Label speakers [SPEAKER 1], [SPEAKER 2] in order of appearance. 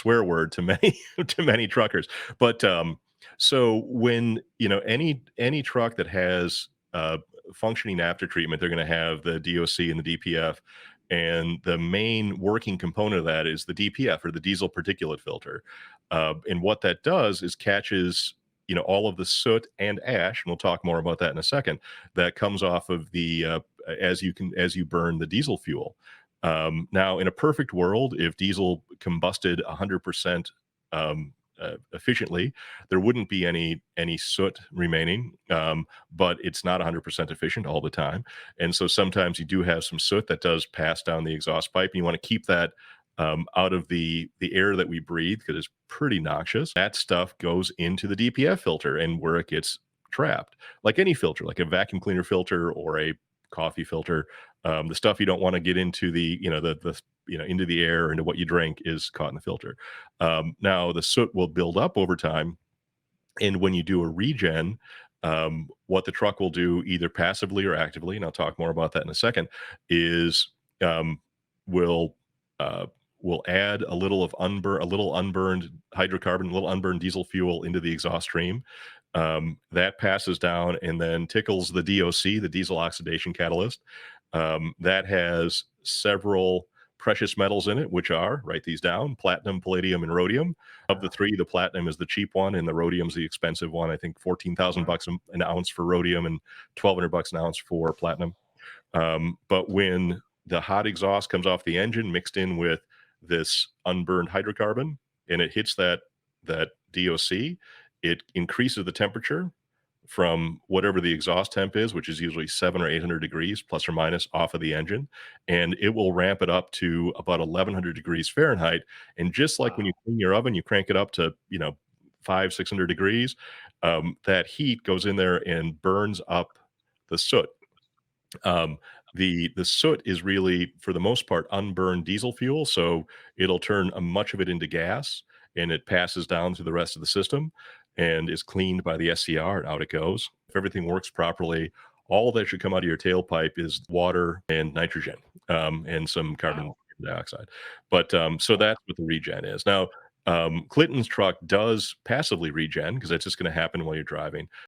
[SPEAKER 1] swear word to many to many truckers. But so when any truck that has functioning after treatment, they're going to have the DOC and the DPF. And the main working component of that is the DPF, or the diesel particulate filter. And what that does is catches all of the soot and ash, and we'll talk more about that in a second, that comes off of the as you burn the diesel fuel. Now, in a perfect world, if diesel combusted 100% efficiently, there wouldn't be any soot remaining. But it's not 100% efficient all the time, and so sometimes you do have some soot that does pass down the exhaust pipe, and you want to keep that out of the air that we breathe because it's pretty noxious. That stuff goes into the DPF filter, and where it gets trapped, like any filter, like a vacuum cleaner filter or a coffee filter. The stuff you don't want to get into into the air or into what you drink is caught in the filter. Now the soot will build up over time, and when you do a regen, what the truck will do, either passively or actively, and I'll talk more about that in a second, is will uh, will add a little unburned hydrocarbon, a little unburned diesel fuel into the exhaust stream. That passes down and then tickles the DOC, the diesel oxidation catalyst. That has several precious metals in it, which are, write these down: platinum, palladium, and rhodium. Of the three, the platinum is the cheap one, and the rhodium's the expensive one. I think 14,000 bucks an ounce for rhodium and 1,200 bucks an ounce for platinum. But when the hot exhaust comes off the engine mixed in with this unburned hydrocarbon, and it hits that DOC, it increases the temperature from whatever the exhaust temp is, which is usually 700 or 800 degrees plus or minus off of the engine, and it will ramp it up to about 1100 degrees Fahrenheit. And just like when you
[SPEAKER 2] Wow.
[SPEAKER 1] clean your oven, you crank it up to 500 600 degrees. That heat goes in there and burns up the soot. Um, the soot is really, for the most part, unburned diesel fuel, so it'll turn much of it into gas, and it passes down through the rest of the system and is cleaned by the SCR, and out it goes. If everything works properly, all that should come out of your tailpipe is water and nitrogen, and some carbon
[SPEAKER 2] Wow.
[SPEAKER 1] dioxide. But so
[SPEAKER 2] Wow.
[SPEAKER 1] that's what the regen is. Now, Clinton's truck does passively regen because that's just going to happen while you're driving.